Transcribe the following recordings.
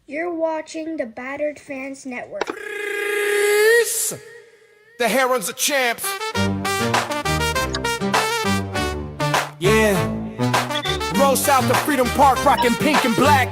You're watching the Battered Fans Network. The Herons are champs. Yeah. Roll south to Freedom Park, rocking pink and black.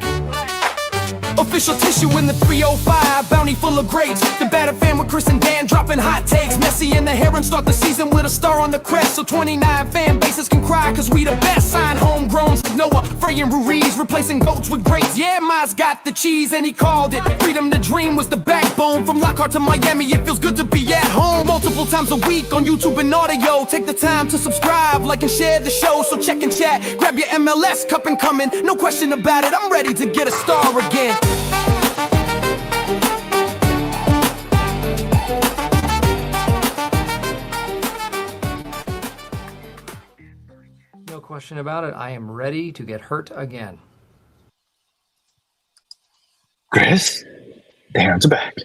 Official tissue in the 305, bounty full of grapes. The Battered fan with Chris and Dan dropping hot takes. Messi and the Herons start the season with a star on the crest, so 29 fan bases can cry, cause we the best. Sign homegrowns, Noah, Frey and Ruiz, replacing goats with grapes. Yeah, Miles got the cheese and he called it. Freedom to dream was the backbone. From Lockhart to Miami, it feels good to be at home. Multiple times a week on YouTube and audio. Take the time to subscribe, like and share the show. So check and chat, grab your MLS cup and come in. No question about it, I'm ready to get a star again. No question about it. I am ready to get hurt again. Chris, the Herons are back.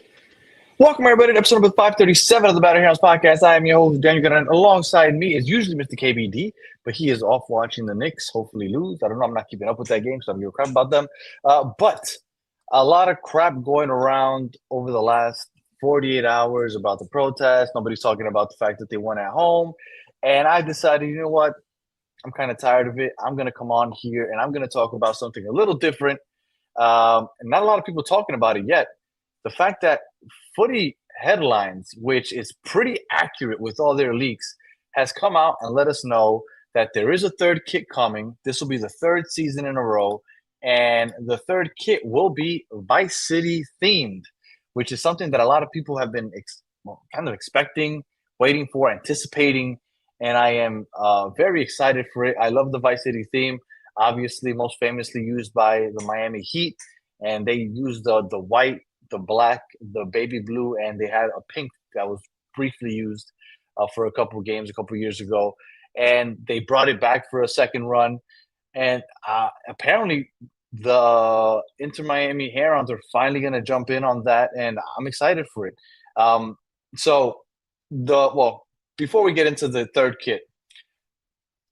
Welcome, everybody, to episode number 537 of the Battered Herons podcast. I am your host, Daniel Gunn. Alongside me is usually Mr. KBD, but he is off watching the Knicks hopefully lose. I don't know. I'm not keeping up with that game, so I'm giving a crap about them. But a lot of crap going around over the last 48 hours about the protest. Nobody's talking about the fact that they won at home. And I decided, you know what? I'm kind of tired of it. I'm going to come on here and I'm going to talk about something a little different. And not a lot of people talking about it yet. The fact that Footy Headlines, which is pretty accurate with all their leaks, has come out and let us know that there is a third kit coming. This will be the third season in a row. And the third kit will be Vice City themed, which is something that a lot of people have been kind of expecting, waiting for, anticipating. And I am very excited for it. I love the Vice City theme, obviously most famously used by the Miami Heat. And they used the white, the black, the baby blue, and they had a pink that was briefly used for a couple of games a couple of years ago. And they brought it back for a second run. And apparently the Inter Miami Herons are finally going to jump in on that. And I'm excited for it. Before we get into the third kit,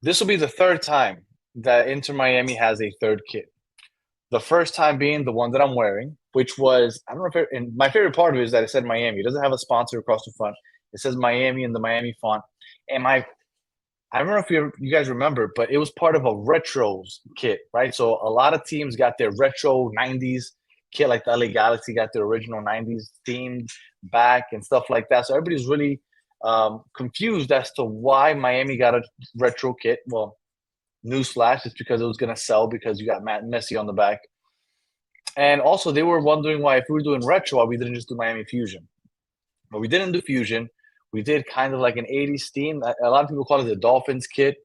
this will be the third time that Inter Miami has a third kit. The first time being the one that I'm wearing, which was, I don't know if and my favorite part of it is that it said Miami. It doesn't have a sponsor across the front. It says Miami in the Miami font. And I don't know if you guys remember, but it was part of a retros kit, right? So a lot of teams got their retro 90s kit, like the LA Galaxy got their original 90s themed back and stuff like that. So everybody's really confused as to why Miami got a retro kit. Well, newsflash, it's because it was going to sell because you got Messi on the back. And also they were wondering why, if we were doing retro, why we didn't just do Miami Fusion. But we didn't do Fusion. We did kind of like an 80s theme. A lot of people call it the Dolphins kit.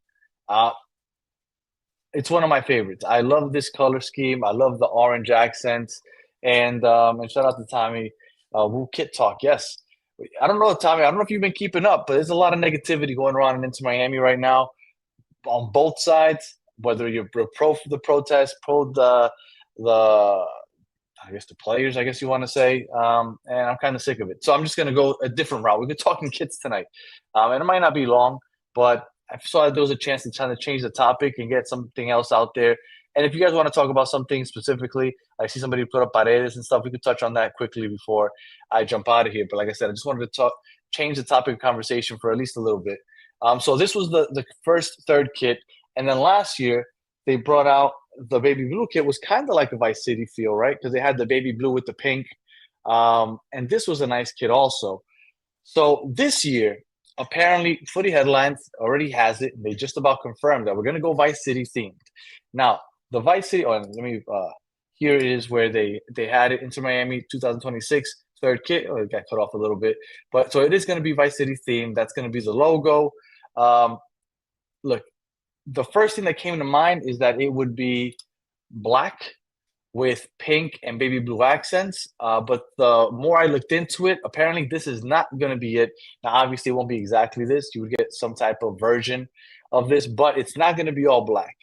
It's one of my favorites. I love this color scheme. I love the orange accents. And shout out to Tommy. Woo Kit Talk, yes. I don't know, Tommy. I don't know if you've been keeping up, but there's a lot of negativity going around into Miami right now on both sides, whether you're pro for the protest, pro the I guess the players, I guess you want to say, and I'm kind of sick of it. So I'm just going to go a different route. We've been talking kits tonight, and it might not be long, but I saw that there was a chance to kind of change the topic and get something else out there. And if you guys want to talk about something specifically, I see somebody put up Paredes and stuff. We could touch on that quickly before I jump out of here. But like I said, I just wanted to change the topic of conversation for at least a little bit. So this was the first third kit. And then last year, they brought out the baby blue kit. Was kind of like a Vice City feel, right? Because they had the baby blue with the pink. And this was a nice kit also. So this year, apparently, Footy Headlines already has it. They just about confirmed that we're going to go Vice City themed. Now, the Vice City, here is where they had it, Inter Miami 2026 third kit. Oh, it got cut off a little bit. But so it is going to be Vice City themed. That's going to be the logo. Look, the first thing that came to mind is that it would be black with pink and baby blue accents. But the more I looked into it, apparently this is not going to be it. Now, obviously, it won't be exactly this. You would get some type of version of this, but it's not going to be all black.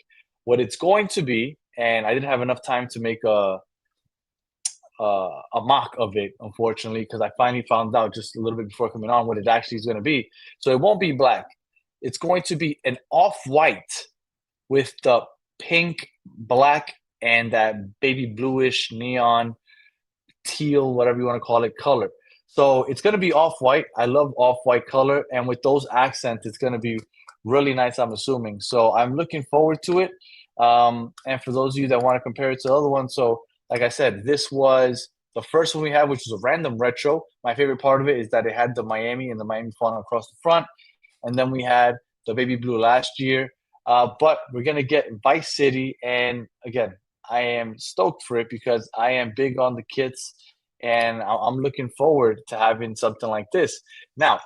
What it's going to be, and I didn't have enough time to make a mock of it, unfortunately, because I finally found out just a little bit before coming on what it actually is going to be. So it won't be black. It's going to be an off-white with the pink, black, and that baby bluish neon teal, whatever you want to call it, color. So it's going to be off-white. I love off-white color. And with those accents, it's going to be really nice, I'm assuming. So I'm looking forward to it. And for those of you that want to compare it to the other one, so like I said, this was the first one we had, which was a random retro. My favorite part of it is that it had the Miami and the Miami font across the front. And then we had the baby blue last year. But we're going to get Vice City. And again, I am stoked for it because I am big on the kits. And I'm looking forward to having something like this. Now,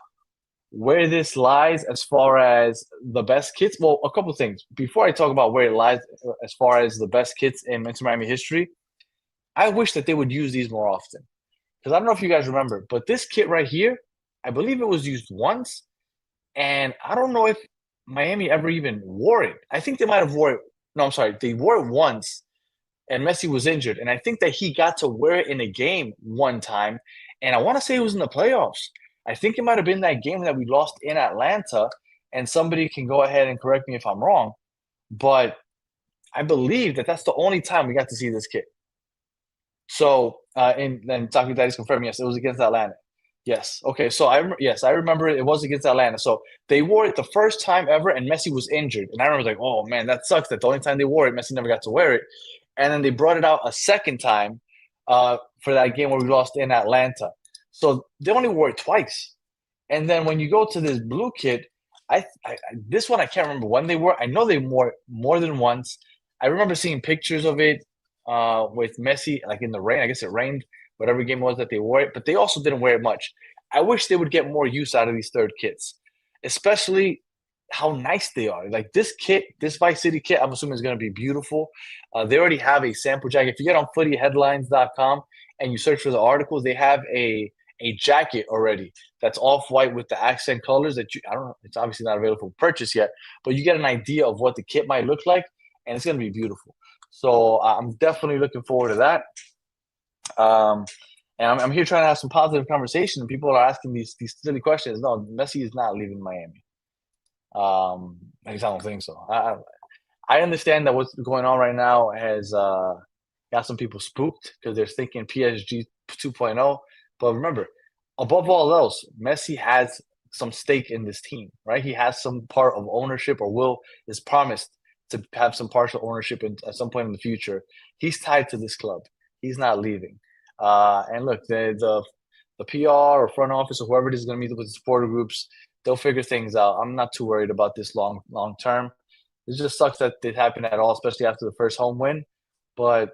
where this lies as far as the best kits, well, a couple things. Before I talk about where it lies as far as the best kits in Inter Miami history, I wish that they would use these more often. Because I don't know if you guys remember, but this kit right here, I believe it was used once. And I don't know if Miami ever even wore it. I think they might have wore it. No, I'm sorry. They wore it once and Messi was injured. And I think that he got to wear it in a game one time. And I want to say it was in the playoffs. I think it might have been that game that we lost in Atlanta. And somebody can go ahead and correct me if I'm wrong. But I believe that that's the only time we got to see this kit. So, and then Taki Daddy's confirming, yes, it was against Atlanta. Yes. Okay. So I remember it was against Atlanta. So they wore it the first time ever, and Messi was injured. And I remember like, oh man, that sucks. That the only time they wore it, Messi never got to wear it. And then they brought it out a second time for that game where we lost in Atlanta. So they only wore it twice. And then when you go to this blue kit, this one I can't remember when they wore. I know they wore it more than once. I remember seeing pictures of it with Messi, like in the rain. I guess it rained. Whatever game it was that they wore it, but they also didn't wear it much. I wish they would get more use out of these third kits, especially how nice they are. Like this kit, this Vice City kit, I'm assuming is going to be beautiful. They already have a sample jacket. If you get on footyheadlines.com and you search for the article, they have a jacket already that's off-white with the accent colors that I don't know, it's obviously not available for purchase yet, but you get an idea of what the kit might look like, and it's going to be beautiful. So I'm definitely looking forward to that. And I'm here trying to have some positive conversation. And people are asking these silly questions. No, Messi is not leaving Miami. At least I don't think so. I understand that what's going on right now has got some people spooked because they're thinking PSG 2.0. But remember, above all else, Messi has some stake in this team, right? He has some part of ownership, or is promised to have some partial ownership at some point in the future. He's tied to this club. He's not leaving. And look, the PR or front office or whoever it is going to meet with the supporter groups, they'll figure things out. I'm not too worried about this long term. It just sucks that it happened at all, especially after the first home win. But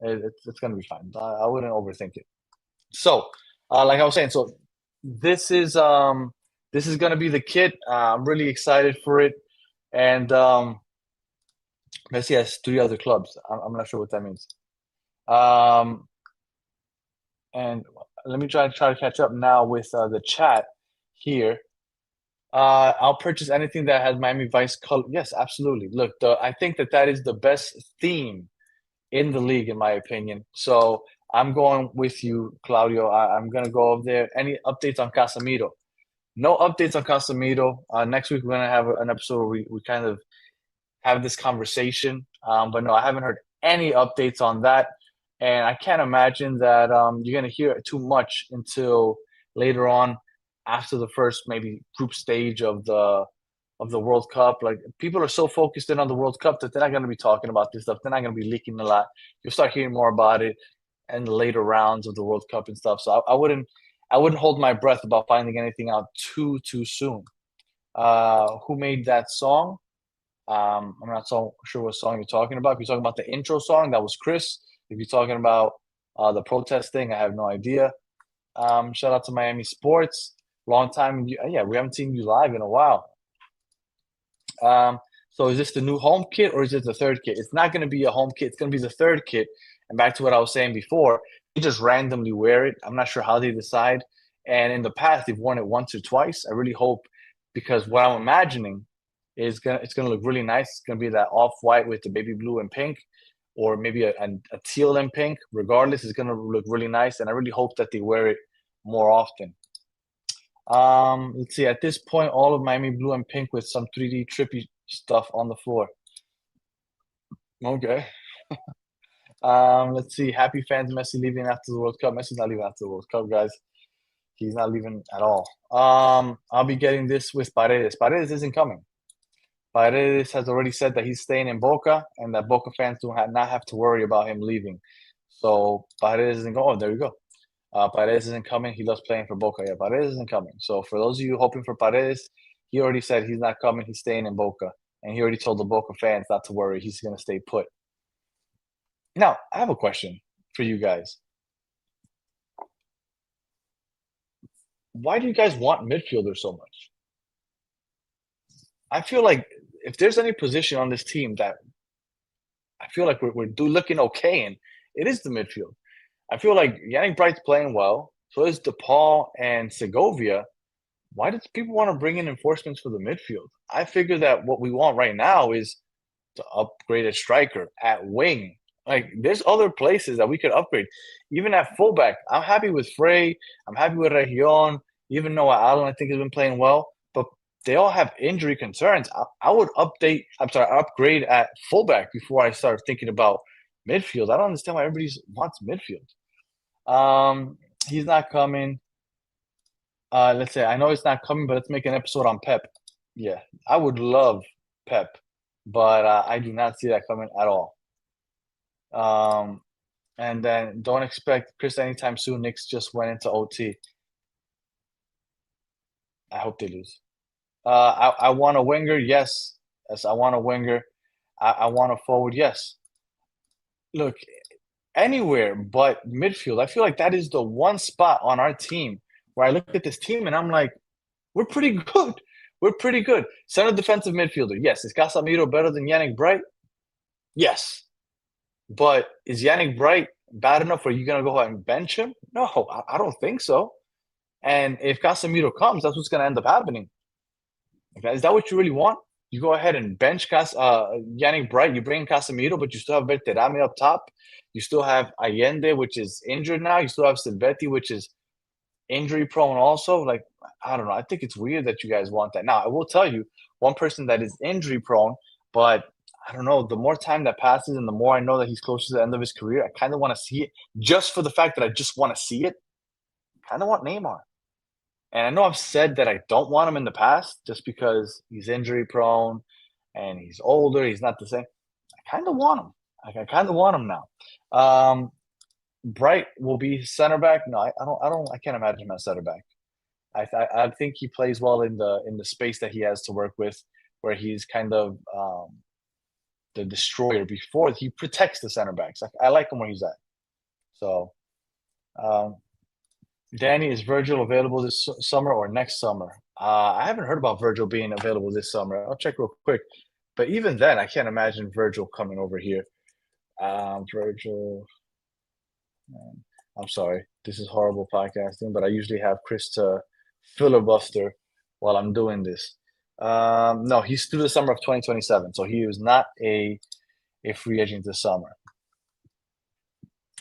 it's going to be fine. I wouldn't overthink it. So, like I was saying, so this is going to be the kit. I'm really excited for it. And Messi has 3 other clubs. I'm not sure what that means. And let me try to catch up now with the chat here. I'll purchase anything that has Miami Vice color. Yes, absolutely. Look, I think that is the best theme in the league, in my opinion. So I'm going with you, Claudio. I'm going to go over there. Any updates on Casemiro? No updates on Casemiro. Next week, we're going to have an episode where we kind of have this conversation. But no, I haven't heard any updates on that. And I can't imagine that you're going to hear too much until later on after the first maybe group stage of the World Cup. Like people are so focused in on the World Cup that they're not going to be talking about this stuff. They're not going to be leaking a lot. You'll start hearing more about it in the later rounds of the World Cup and stuff. So I wouldn't hold my breath about finding anything out too soon. Who made that song? I'm not so sure what song you're talking about. If you're talking about the intro song, that was Chris. If you're talking about the protest thing, I have no idea. Shout out to Miami Sports. Long time. Yeah, we haven't seen you live in a while. So is this the new home kit or is it the third kit? It's not going to be a home kit. It's going to be the third kit. And back to what I was saying before, they just randomly wear it. I'm not sure how they decide. And in the past, they've worn it once or twice. I really hope, because what I'm imagining is it's gonna look really nice. It's gonna be that off-white with the baby blue and pink, or maybe a teal and pink. Regardless, it's gonna look really nice, and I really hope that they wear it more often. Let's see. At this point, all of Miami blue and pink with some 3D trippy stuff on the floor. Okay. Let's see. Happy fans, Messi leaving after the World Cup. Messi's not leaving after the World Cup, guys. He's not leaving at all. I'll be getting this with Paredes. Paredes isn't coming. Paredes has already said that he's staying in Boca and that Boca fans do not have to worry about him leaving. So Paredes isn't going. Oh, there you go. Paredes isn't coming. He loves playing for Boca. Yeah, Paredes isn't coming. So for those of you hoping for Paredes, he already said he's not coming. He's staying in Boca. And he already told the Boca fans not to worry. He's going to stay put. Now, I have a question for you guys. Why do you guys want midfielders so much? I feel like if there's any position on this team that I feel like we're looking okay in, it is the midfield. I feel like Yannick Bright's playing well. So is DePaul and Segovia. Why do people want to bring in enforcements for the midfield? I figure that what we want right now is to upgrade a striker at wing. Like, there's other places that we could upgrade. Even at fullback, I'm happy with Frey. I'm happy with Region. Even Noah Allen, I think, has been playing well. But they all have injury concerns. I would upgrade at fullback before I start thinking about midfield. I don't understand why everybody wants midfield. He's not coming. Let's say, I know it's not coming, but let's make an episode on Pep. Yeah, I would love Pep, but I do not see that coming at all. And then don't expect Chris anytime soon. Knicks just went into OT. I hope they lose. I want a winger. Yes. Yes, I want a winger. I want a forward. Yes. Look, anywhere but midfield. I feel like that is the one spot on our team where I look at this team and I'm like, we're pretty good. We're pretty good. Center defensive midfielder. Yes. Is Casemiro better than Yannick Bright? Yes. But is Yannick Bright bad enough where you're going to go ahead and bench him? No, I don't think so. And if Casemiro comes, that's what's going to end up happening. Okay, is that what you really want? You go ahead and bench Yannick Bright. You bring in Casemiro, but you still have Berterame up top. You still have Allende, which is injured now. You still have Silvetti, which is injury prone also. Like, I don't know. I think it's weird that you guys want that. Now, I will tell you, one person that is injury prone, but I don't know, the more time that passes and the more I know that he's close to the end of his career, I kind of want to see it just for the fact that I just want to see it. I kind of want Neymar. And I know I've said that I don't want him in the past just because he's injury prone and he's older. He's not the same. I kind of want him. I kind of want him now. Bright will be center back. No, I can't imagine him as center back. I think he plays well in the space that he has to work with, where he's kind of the destroyer before he protects the center backs. I like him where he's at. So, Danny, is Virgil available this summer or next summer? I haven't heard about Virgil being available this summer. I'll check real quick. But even then, I can't imagine Virgil coming over here. Virgil. I'm sorry. This is horrible podcasting, but I usually have Chris to filibuster while I'm doing this. No, he's through the summer of 2027, so he was not a free agent this summer.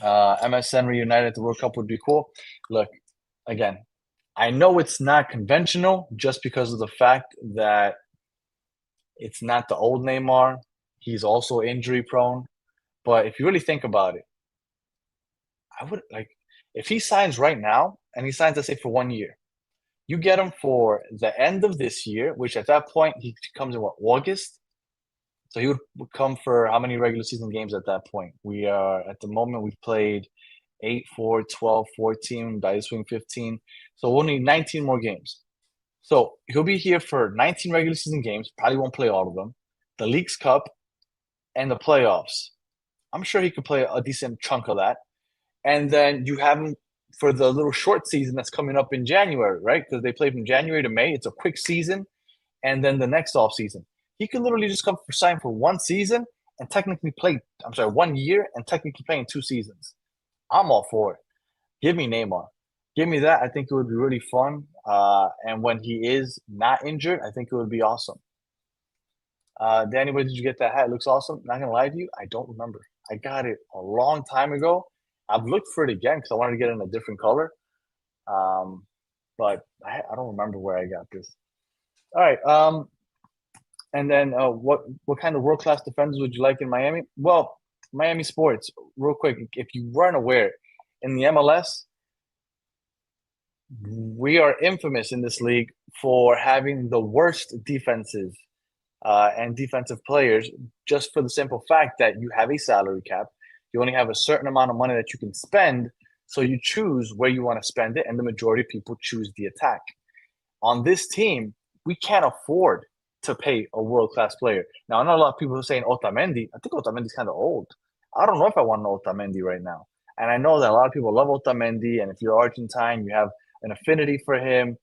MSN reunited at the World Cup would be cool. Look, again, I know it's not conventional just because of the fact that it's not the old Neymar. He's also injury prone. But if you really think about it, I would like if he signs right now and he signs, let's say, for 1 year, you get him for the end of this year, which at that point he comes in August. So he would come for how many regular season games at that point? We are at the moment we've played 8, 4, 12, 14, by this week 15. So we'll need 19 more games. So he'll be here for 19 regular season games. Probably won't play all of them. The Leagues Cup and the playoffs. I'm sure he could play a decent chunk of that. And then you have him for the little short season that's coming up in January, right? Because they play from January to May. It's a quick season. And then the next off season. He could literally just come for sign for 1 season and technically play, 1 year and technically play in 2 seasons. I'm all for it. Give me Neymar. Give me that. I think it would be really fun. And when he is not injured, I think it would be awesome. Danny, where did you get that hat? It looks awesome. Not going to lie to you, I don't remember. I got it a long time ago. I've looked for it again because I wanted to get it in a different color. But I don't remember where I got this. All right. And then what kind of world-class defenders would you like in Miami? Well, Miami sports. real quick, if you weren't aware, in the MLS, we are infamous in this league for having the worst defenses and defensive players, just for the simple fact that you have a salary cap. You only have a certain amount of money that you can spend, so you choose where you want to spend it, and the majority of people choose the attack. On this team, we can't afford to pay a world-class player. Now, I know a lot of people are saying Otamendi. I think Otamendi's kind of old. I don't know if I want an Otamendi right now. And I know that a lot of people love Otamendi, and if you're Argentine, you have an affinity for him.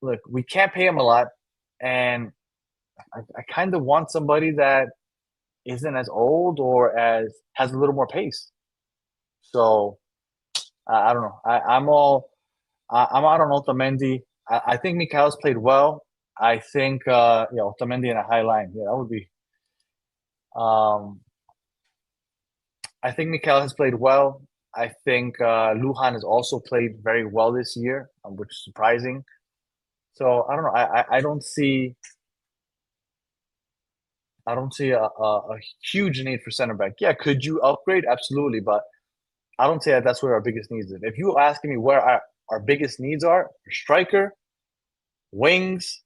Look, we can't pay him a lot, and I kind of want somebody that isn't as old or as has a little more pace. So I don't know. I'm out on Otamendi. I think Mikhail's played well. I think Otamendi in a high line. Yeah, that would be. I think Mikhail has played well. I think Lujan has also played very well this year, which is surprising. So I don't know. I don't see a huge need for center back. Yeah, could you upgrade? Absolutely, but I don't say that that's where our biggest needs is. If you're asking me where our biggest needs are, striker, wings.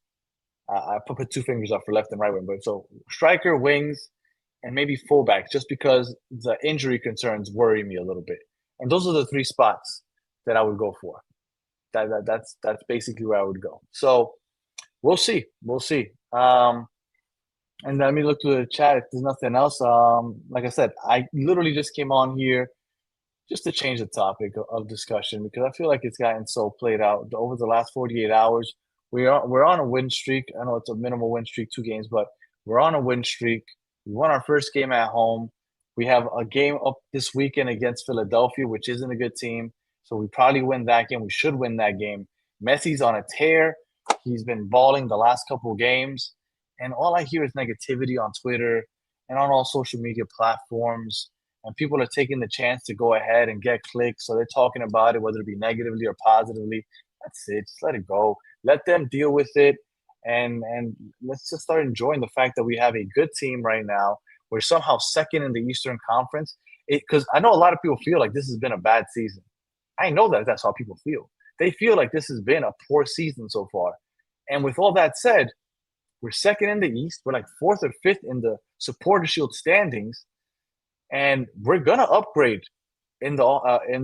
I put two fingers up for left and right wing, but so striker, wings, and maybe fullback, just because the injury concerns worry me a little bit. And those are the three spots that I would go for. That's basically where I would go. So we'll see. And let me look through the chat if there's nothing else. Like I said, I literally just came on here just to change the topic of discussion, because I feel like it's gotten so played out over the last 48 hours. We're on a win streak. I know it's a minimal win streak, 2 games, but we're on a win streak. We won our first game at home. We have a game up this weekend against Philadelphia, which isn't a good team. So we probably win that game. We should win that game. Messi's on a tear. He's been balling the last couple of games. And all I hear is negativity on Twitter and on all social media platforms. And people are taking the chance to go ahead and get clicks. So they're talking about it, whether it be negatively or positively. That's it. Just let it go. Let them deal with it. And let's just start enjoying the fact that we have a good team right now. We're somehow second in the Eastern Conference. Because I know a lot of people feel like this has been a bad season. I know that that's how people feel. They feel like this has been a poor season so far. And with all that said, we're second in the East. We're like 4th or 5th in the Supporter Shield standings. And we're going to upgrade in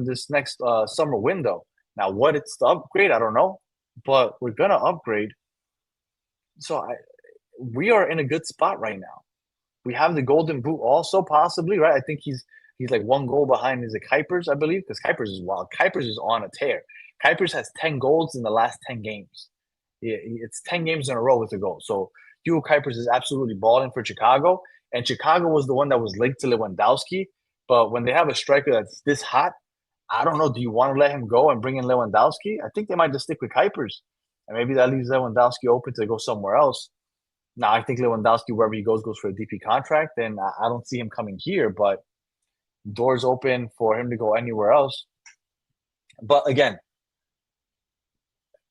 this next summer window. Now, what it's to upgrade, I don't know. But we're going to upgrade. So we are in a good spot right now. We have the Golden Boot also, possibly, right? I think he's like 1 goal behind is Kuipers, I believe, because Kuipers is wild. Kuipers is on a tear. Kuipers has 10 goals in the last 10 games. Yeah, it's 10 games in a row with a goal. So Hugo Kuipers is absolutely balling for Chicago. And Chicago was the one that was linked to Lewandowski. But when they have a striker that's this hot, I don't know. Do you want to let him go and bring in Lewandowski? I think they might just stick with Kuipers. And maybe that leaves Lewandowski open to go somewhere else. Now, I think Lewandowski, wherever he goes for a DP contract. And I don't see him coming here. But doors open for him to go anywhere else. But again,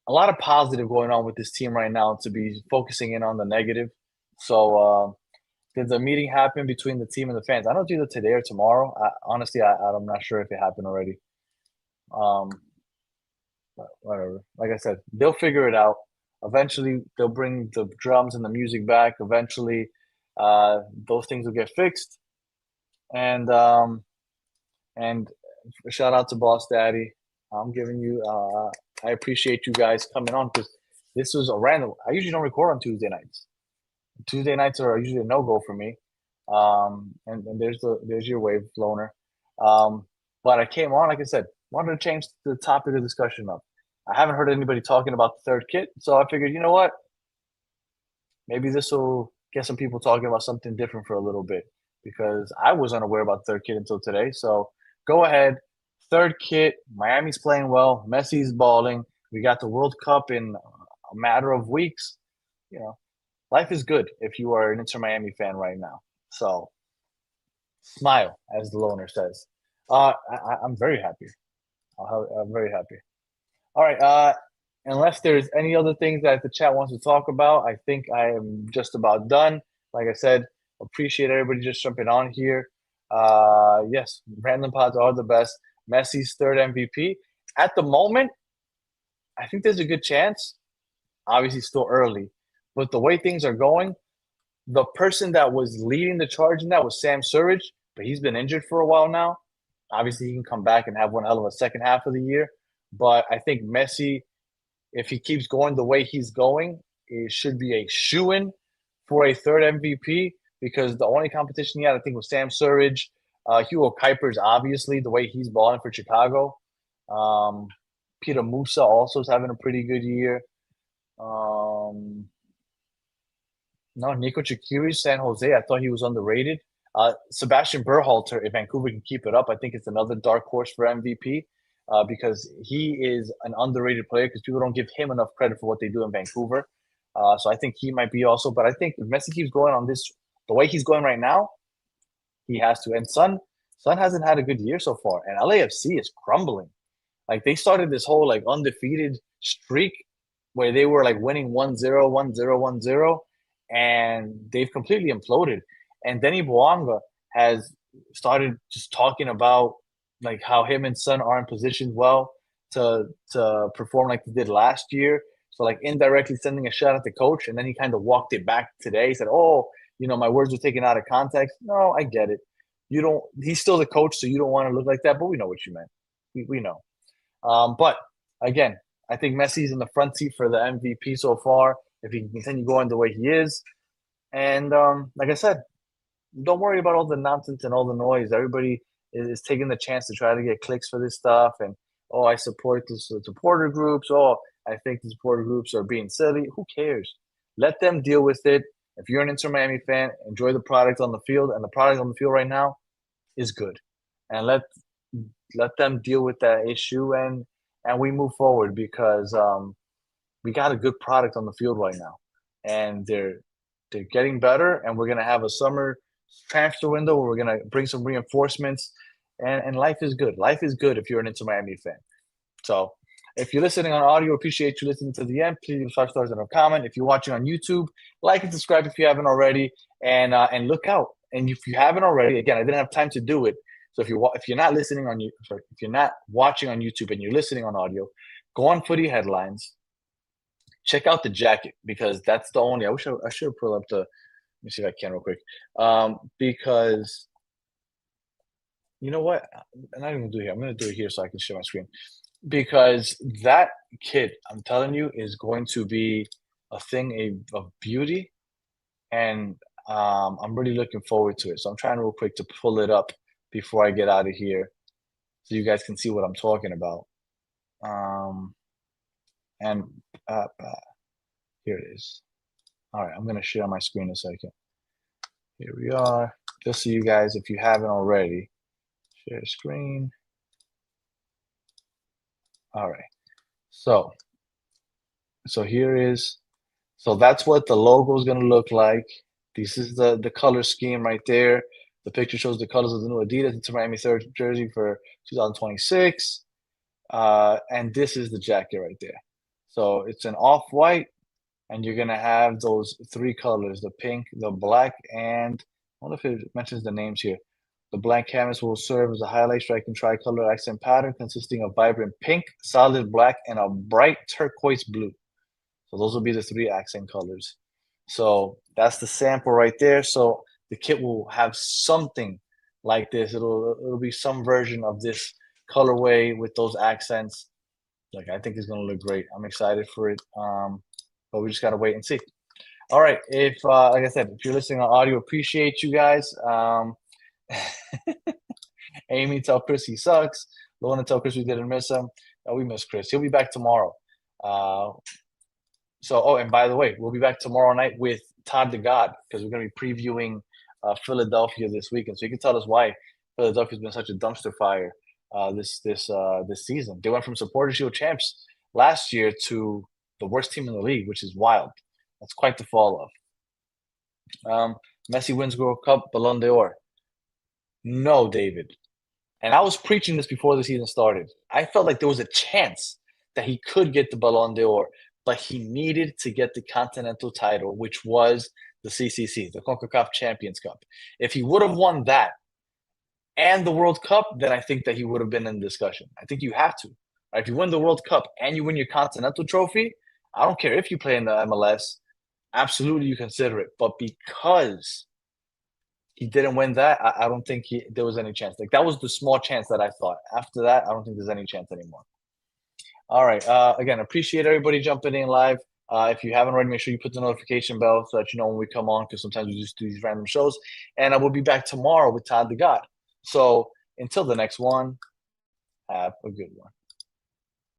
a lot of positive going on with this team right now to be focusing in on the negative. So did the meeting happen between the team and the fans? I don't know if it's either today or tomorrow. Honestly, I'm not sure if it happened already. Whatever. Like I said, they'll figure it out. Eventually, they'll bring the drums and the music back. Eventually, those things will get fixed. And shout out to Boss Daddy. I'm giving you I appreciate you guys coming on, because this was a random. I usually don't record on Tuesday nights. Tuesday nights are usually a no-go for me. And there's your wave, Loner. But I came on, like I said, wanted to change the topic of discussion up. I haven't heard anybody talking about the third kit, so I figured, you know what? Maybe this will get some people talking about something different for a little bit, because I was unaware about the third kit until today. So go ahead. Third kit, Miami's playing well. Messi's balling. We got the World Cup in a matter of weeks. You know, life is good if you are an Inter Miami fan right now. So smile, as the loner says. I'm very happy. I'm very happy. All right. Unless there's any other things that the chat wants to talk about, I think I am just about done. Like I said, appreciate everybody just jumping on here. Yes, random pods are the best. Messi's third MVP. At the moment, I think there's a good chance. Obviously, still early, but the way things are going, the person that was leading the charge in that was Sam Surridge, but he's been injured for a while now. Obviously, he can come back and have one hell of a second half of the year. But I think Messi, if he keeps going the way he's going, it should be a shoo-in for a third MVP because the only competition he had, I think, was Sam Surridge. Hugo Kuiper's obviously the way he's balling for Chicago. Peter Musa also is having a pretty good year. No, Nico Chikiri, San Jose. I thought he was underrated. Sebastian Berhalter, if Vancouver can keep it up, I think it's another dark horse for MVP because he is an underrated player because people don't give him enough credit for what they do in Vancouver. So I think he might be also. But I think if Messi keeps going on this, the way he's going right now, he has to. And Sun hasn't had a good year so far, and LAFC is crumbling. Like they started this whole like undefeated streak where they were like winning 1-0, 1-0, 1-0, and they've completely imploded. And Denny Bouanga has started just talking about like how him and Son are in position well to perform like they did last year. So like indirectly sending a shot at the coach, and then he kind of walked it back today. He said, "Oh, my words were taken out of context." No, I get it. You don't. He's still the coach, so you don't want to look like that. But we know what you meant. We know. But again, I think Messi's in the front seat for the MVP so far. If he can continue going the way he is, and like I said, don't worry about all the nonsense and all the noise. Everybody is taking the chance to try to get clicks for this stuff. And I support the supporter groups. I think the supporter groups are being silly. Who cares? Let them deal with it. If you're an Inter Miami fan, enjoy the product on the field, and the product on the field right now is good. And let them deal with that issue, and we move forward because we got a good product on the field right now, and they're getting better. And we're gonna have a summer transfer window where we're gonna bring some reinforcements, and life is good. Life is good if you're an Inter Miami fan. So if you're listening on audio, appreciate you listening to the end. Please leave 5 stars and a comment. If you're watching on YouTube, like and subscribe if you haven't already, and look out. And if you haven't already, again, I didn't have time to do it. So if you're not listening on you, if you're not watching on YouTube and you're listening on audio, go on Footy Headlines. Check out the jacket because that's the only. I should pull up the. Let me see if I can real quick. Because you know what? I'm not even gonna do it here. I'm gonna do it here so I can share my screen. Because that kid, I'm telling you, is going to be a thing of beauty, and I'm really looking forward to it. So I'm trying real quick to pull it up before I get out of here, so you guys can see what I'm talking about. And here it is. All right, I'm gonna share my screen in a second. Here we are. Just so you guys, if you haven't already, share screen. All right. So here is. So that's what the logo is gonna look like. This is the color scheme right there. The picture shows the colors of the new Adidas Inter Miami third jersey for 2026. And this is the jacket right there. So it's an off-white, and you're gonna have those 3 colors: the pink, the black, and I wonder if it mentions the names here. The blank canvas will serve as a highlight, striking tricolor accent pattern consisting of vibrant pink, solid black, and a bright turquoise blue. So those will be the 3 accent colors. So that's the sample right there. So the kit will have something like this. It'll be some version of this colorway with those accents. Like, I think it's gonna look great. I'm excited for it. But we just gotta wait and see. All right. If like I said, if you're listening on audio, appreciate you guys. Amy, tell Chris he sucks. Lorna, tell Chris we didn't miss him. Oh, we miss Chris. He'll be back tomorrow. And by the way, we'll be back tomorrow night with Todd the God because we're going to be previewing Philadelphia this weekend. So you can tell us why Philadelphia's been such a dumpster fire this season. They went from Supporter Shield champs last year to the worst team in the league, which is wild. That's quite the fall off. Messi wins World Cup, Ballon d'Or. No, David. And I was preaching this before the season started. I felt like there was a chance that he could get the Ballon d'Or, but he needed to get the Continental title, which was the CCC, the CONCACAF Champions Cup. If he would have won that, and the World Cup, then I think that he would have been in discussion. I think you have to. Right? If you win the World Cup and you win your Continental Trophy, I don't care if you play in the MLS. Absolutely, you consider it. But because he didn't win that, I don't think there was any chance. Like, that was the small chance that I thought. After that, I don't think there's any chance anymore. All right. Again, appreciate everybody jumping in live. If you haven't already, make sure you put the notification bell so that you know when we come on, because sometimes we just do these random shows. And I will be back tomorrow with Todd the God. So until the next one, have a good one.